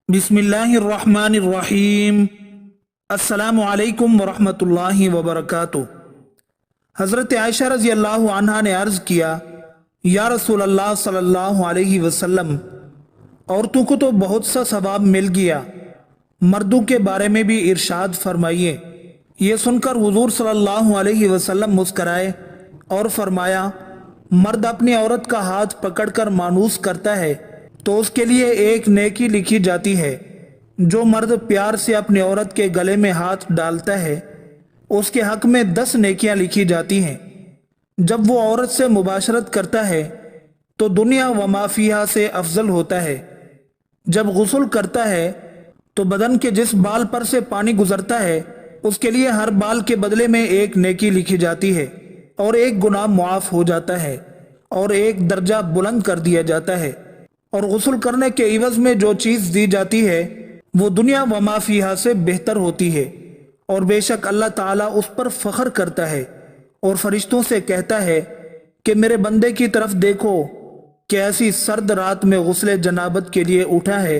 बिस्मिल्लाहिर्रहमानिर्रहीम। अस्सलामु अलैकुम वरहमतुल्लाहि वबरकातुह। हज़रत आयशा रज़ी अल्लाह अन्हा ने अर्ज़ किया, या रसूल अल्लाह सल्लल्लाहु अलैहि वसल्लम, औरतों को तो बहुत सा सवाब मिल गया, मर्दों के बारे में भी इरशाद फरमाइए। ये सुनकर हुजूर सल्लल्लाहु अलैहि वसल्लम मुस्कराए और फरमाया, मर्द अपनी औरत का हाथ पकड़कर मानूस करता है तो उसके लिए एक नेकी लिखी जाती है। जो मर्द प्यार से अपनी औरत के गले में हाथ डालता है उसके हक में 10 नेकियां लिखी जाती हैं। जब वो औरत से मुबाशरत करता है तो दुनिया व माफिया से अफजल होता है। जब गुस्ल करता है तो बदन के जिस बाल पर से पानी गुजरता है उसके लिए हर बाल के बदले में एक नेकी लिखी जाती है और एक गुनाह मुआफ हो जाता है और एक दर्जा बुलंद कर दिया जाता है। और गुस्ल करने के इवज में जो चीज दी जाती है वो दुनिया व माफिया से बेहतर होती है। और बेशक अल्लाह ताला उस पर फख्र करता है और फरिश्तों से कहता है कि मेरे बंदे की तरफ देखो कि ऐसी सर्द रात में गुस्ले जनाबत के लिए उठा है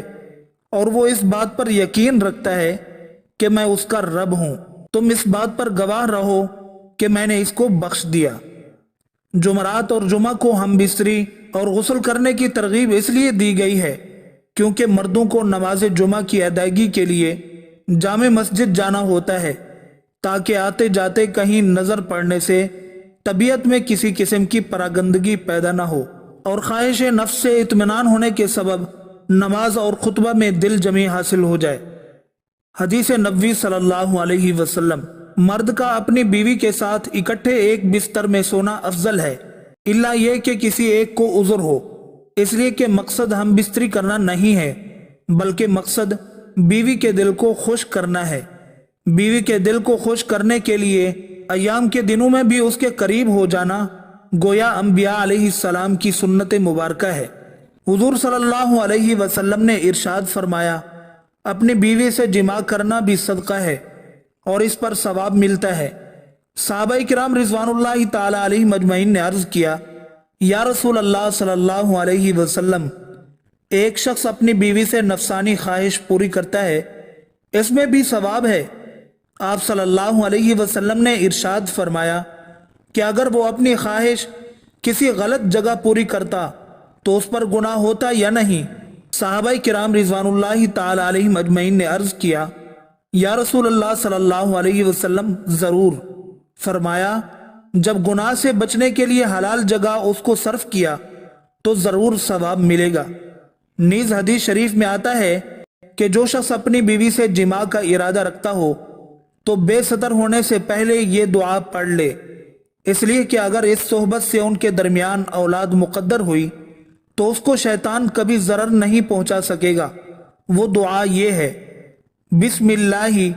और वो इस बात पर यकीन रखता है कि मैं उसका रब हूं। तुम इस बात पर गवाह रहो कि मैंने इसको बख्श दिया। जुमरात और जुमा को हम बिस्तरी और गुस्ल करने की तरगीब इसलिए दी गई है क्योंकि मर्दों को नमाज जुमा की अदायगी के लिए जामे मस्जिद जाना होता है ताकि आते जाते कहीं नजर पड़ने से तबीयत में किसी किस्म की परागंदगी पैदा ना हो और ख्वाहिश नफ्स से इत्मीनान होने के सबब नमाज और खुतबा में दिल जमी हासिल हो जाए। हदीस नबवी सल्लल्लाहु अलैहि वसल्लम, मर्द का अपनी बीवी के साथ इकट्ठे एक बिस्तर में सोना अफजल है, इल्ला ये कि किसी एक को उज़र हो। इसलिए कि मकसद हम बिस्तरी करना नहीं है बल्कि मकसद बीवी के दिल को खुश करना है। बीवी के दिल को खुश करने के लिए अय्याम के दिनों में भी उसके करीब हो जाना गोया अंबिया अलैहिस्सलाम की सुन्नत मुबारका है। हुजूर सल्लल्लाहु अलैहि वसल्लम ने इरशाद फरमाया, अपनी बीवी से जिमा करना भी सदका है और इस पर सवाब मिलता है। सहाबाए किराम रिज़वानुल्लाहि ताला अलैहिम अजमईन ने अर्ज किया, या रसूल अल्लाह सल्लल्लाहु अलैहि वसल्लम, एक शख्स अपनी बीवी से नफसानी ख्वाहिश पूरी करता है, इसमें भी सवाब है? आप सल्लल्लाहु अलैहि वसल्लम ने इरशाद फरमाया कि अगर वो अपनी ख्वाहिश किसी गलत जगह पूरी करता तो उस पर गुनाह होता या नहीं? सहाबाए किराम रिज़वानुल्लाहि ताला अलैहिम अजमईन ने अर्ज किया, या रसूल अल्लाह सल्लल्लाहु अलैहि वसल्लम, जरूर। फरमाया, जब गुनाह से बचने के लिए हलाल जगह उसको सर्फ किया तो जरूर सवाब मिलेगा। नीज हदीस शरीफ में आता है कि जो शख्स अपनी बीवी से जिमा का इरादा रखता हो तो बेसतर होने से पहले ये दुआ पढ़ ले, इसलिए कि अगर इस सोहबत से उनके दरमियान औलाद मुकद्दर हुई तो उसको शैतान कभी जरर नहीं पहुंचा सकेगा। वो दुआ ये है, बिस्मिल्लाहि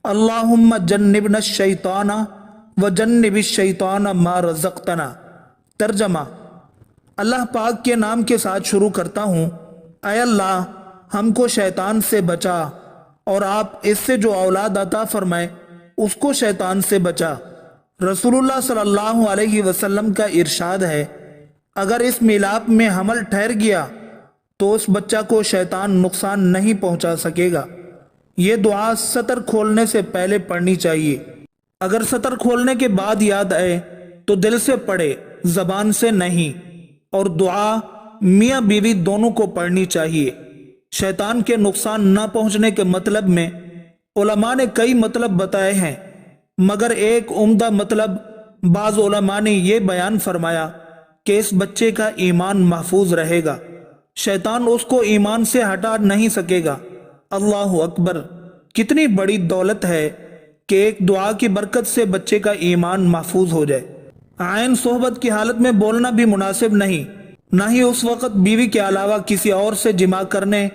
अल्लाहुम्मा जन्निबना शैताना व जन्निबिश शैताना मा रज़क़तना। तर्जमा, अल्लाह पाक के नाम के साथ शुरू करता हूँ, ऐ अल्लाह हमको शैतान से बचा और आप इससे जो औलाद अता फरमाए उसको शैतान से बचा। रसूलुल्लाह सल्लल्लाहु अलैहि वसल्लम का इरशाद है, अगर इस मिलाप में हमल ठहर गया तो उस बच्चा को शैतान नुकसान नहीं पहुंचा सकेगा। ये दुआ सतर खोलने से पहले पढ़नी चाहिए। अगर सतर खोलने के बाद याद आए तो दिल से पढ़े, जबान से नहीं। और दुआ मियाँ बीवी दोनों को पढ़नी चाहिए। शैतान के नुकसान न पहुंचने के मतलब में उलमा ने कई मतलब बताए हैं, मगर एक उम्दा मतलब बाज उलमा ने यह बयान फरमाया कि इस बच्चे का ईमान महफूज रहेगा, शैतान उसको ईमान से हटा नहीं सकेगा। अल्लाह अकबर, कितनी बड़ी दौलत है कि एक दुआ की बरकत से बच्चे का ईमान महफूज हो जाए। आयन सोहबत की हालत में बोलना भी मुनासिब नहीं, न ही उस वक़्त बीवी के अलावा किसी और से जिमा करने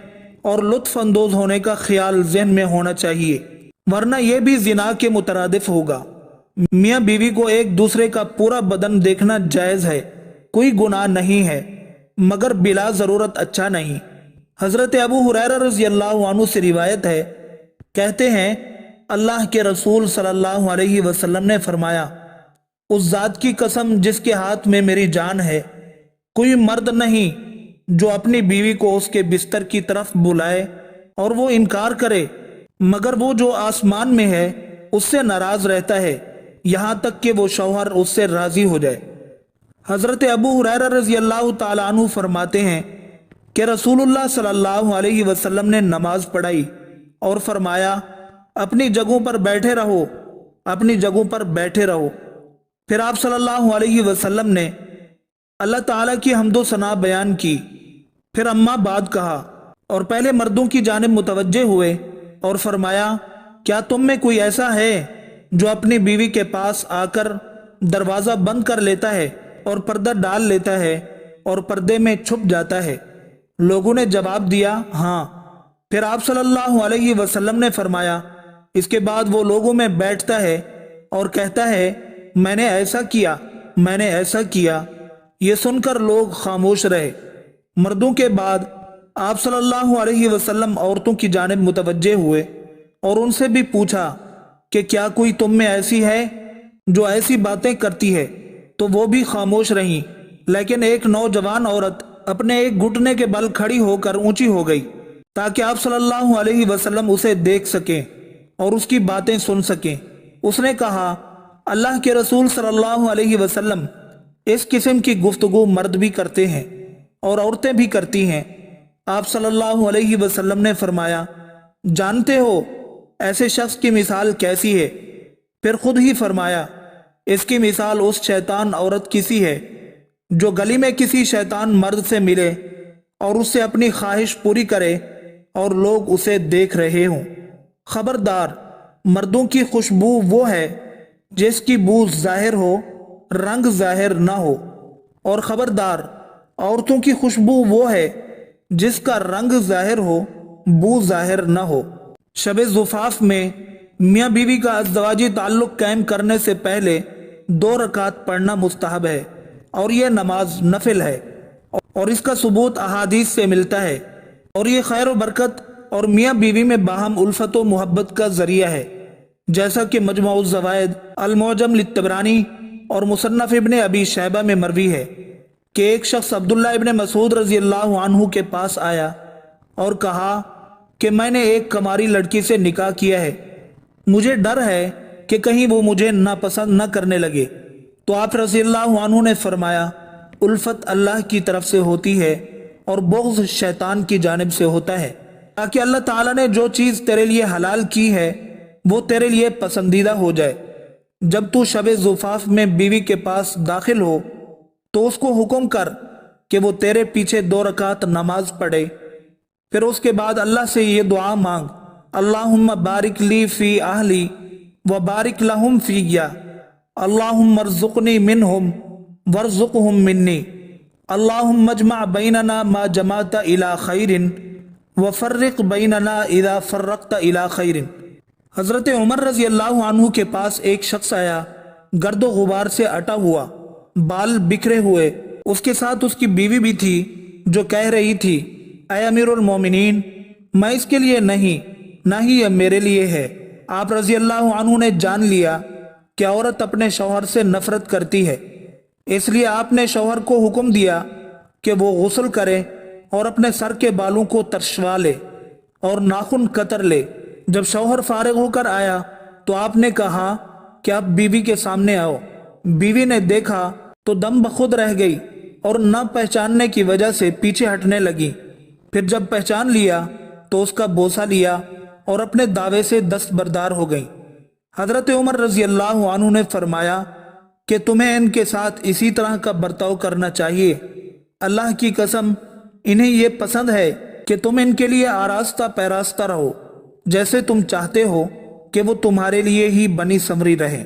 और लुत्फ अंदोज होने का ख्याल ज़हन में होना चाहिए, वरना यह भी जिना के मुतरादिफ होगा। मियाँ बीवी को एक दूसरे का पूरा बदन देखना जायज़ है, कोई गुनाह नहीं है, मगर बिला ज़रूरत अच्छा नहीं। हज़रत अबू हुरैरा रज़ियल्लाहु अन्हु से रिवायत है, कहते हैं अल्लाह के रसूल सल्लल्लाहु अलैहि वसल्लम ने फरमाया, उस जात की कसम जिसके हाथ में मेरी जान है, कोई मर्द नहीं जो अपनी बीवी को उसके बिस्तर की तरफ बुलाए اور وہ انکار کرے مگر وہ جو آسمان میں ہے اس سے ناراض رہتا ہے یہاں تک کہ وہ شوہر اس سے راضی ہو جائے۔ حضرت ابو ہریرہ رضی اللہ تعالیٰ عنہ فرماتے ہیں کہ رسول اللہ صلی اللہ علیہ وسلم نے نماز پڑھائی اور فرمایا اپنی جگہوں پر بیٹھے رہو، اپنی جگہوں پر بیٹھے رہو۔ پھر آپ صلی اللہ علیہ وسلم نے اللہ تعالیٰ کی حمد و ثنا بیان کی، پھر اما بعد کہا اور پہلے مردوں کی جانب متوجہ ہوئے اور فرمایا کیا تم میں کوئی ایسا ہے جو اپنی بیوی کے پاس آ کر دروازہ بند کر لیتا ہے اور پردہ ڈال لیتا ہے اور پردے میں چھپ جاتا ہے؟ لوگوں نے جواب دیا ہاں۔ پھر آپ صلی اللہ علیہ وسلم نے فرمایا اس کے بعد وہ لوگوں میں بیٹھتا ہے اور کہتا ہے میں نے ایسا کیا، میں نے ایسا کیا۔ یہ سن کر لوگ خاموش رہے۔ مردوں کے بعد آپ صلی اللہ علیہ وسلم عورتوں کی جانب متوجہ ہوئے اور ان سے بھی پوچھا کہ کیا کوئی تم میں ایسی ہے جو ایسی باتیں کرتی ہے؟ تو وہ بھی خاموش رہیں، لیکن ایک نوجوان عورت اپنے ایک گھٹنے کے بل کھڑی ہو کر اونچی ہو گئی تاکہ آپ صلی اللہ علیہ وسلم اسے دیکھ سکیں اور اس کی باتیں سن سکیں۔ اس نے کہا اللہ کے رسول صلی اللہ علیہ وسلم اس قسم کی گفتگو مرد بھی کرتے ہیں اور عورتیں بھی کرتی ہیں۔ آپ صلی اللہ علیہ وسلم نے فرمایا جانتے ہو ایسے شخص کی مثال کیسی ہے؟ پھر خود ہی فرمایا اس کی مثال اس شیطان عورت کی سی ہے جو گلی میں کسی شیطان مرد سے ملے اور اس سے اپنی خواہش پوری کرے اور لوگ اسے دیکھ رہے ہوں۔ خبردار، مردوں کی خوشبو وہ ہے جس کی بو ظاہر ہو، رنگ ظاہر نہ ہو، اور خبردار، عورتوں کی خوشبو وہ ہے جس کا رنگ ظاہر ہو، بو ظاہر نہ ہو۔ شب زفاف میں میاں بیوی کا ازدواجی تعلق قائم کرنے سے پہلے 2 رکعت پڑھنا مستحب ہے اور یہ نماز نفل ہے اور اس کا ثبوت احادیث سے ملتا ہے، اور یہ خیر و برکت اور میاں بیوی میں باہم الفت و محبت کا ذریعہ ہے، جیسا کہ مجموع الزوائد، المعجم للطبرانی اور مصنف ابن ابی شیبہ میں مروی ہے کہ ایک شخص عبداللہ ابن مسعود رضی اللہ عنہ کے پاس آیا اور کہا کہ میں نے ایک کماری لڑکی سے نکاح کیا ہے، مجھے ڈر ہے کہ کہیں وہ مجھے ناپسند نہ کرنے لگے۔ تو آپ رضی اللہ عنہ نے فرمایا الفت اللہ کی طرف سے ہوتی ہے اور بغض شیطان کی جانب سے ہوتا ہے، تاکہ اللہ تعالیٰ نے جو چیز تیرے لیے حلال کی ہے وہ تیرے لیے پسندیدہ ہو جائے۔ جب تو شب زفاف میں بیوی کے پاس داخل ہو تو اس کو حکم کر کہ وہ تیرے پیچھے 2 رکعت نماز پڑھے، پھر اس کے بعد اللہ سے یہ دعا مانگ اللہم بارک لی فی اہلی و بارک لہم فیہ، اللہم ارزقنی منہم وارزقہم منی، اللہم اجمع بیننا ما جمعت الی خیر وفرق بیننا اذا فرقت الی خیر۔ حضرت عمر رضی اللہ عنہ کے پاس ایک شخص آیا، گرد و غبار سے اٹا ہوا، بال بکھرے ہوئے، اس کے ساتھ اس کی بیوی بھی تھی جو کہہ رہی تھی اے امیر المومنین، میں اس کے لیے نہیں، نہ ہی یہ میرے لیے ہے۔ آپ رضی اللہ عنہ نے جان لیا کہ عورت اپنے شوہر سے نفرت کرتی ہے، اس لیے آپ نے شوہر کو حکم دیا کہ وہ غسل کرے اور اپنے سر کے بالوں کو ترشوا لے اور ناخن کتر لے۔ جب شوہر فارغ ہو کر آیا تو آپ نے کہا کہ آپ بیوی کے سامنے آؤ۔ بیوی نے دیکھا تو دم بخود رہ گئی اور نہ پہچاننے کی وجہ سے پیچھے ہٹنے لگی۔ پھر جب پہچان لیا تو اس کا بوسہ لیا اور اپنے دعوے سے دستبردار ہو گئی۔ حضرت عمر رضی اللہ عنہ نے فرمایا کہ تمہیں ان کے ساتھ اسی طرح کا برتاؤ کرنا چاہیے، اللہ کی قسم انہیں یہ پسند ہے کہ تم ان کے لیے آراستہ پیراستہ رہو، جیسے تم چاہتے ہو کہ وہ تمہارے لیے ہی بنی سنوری رہیں۔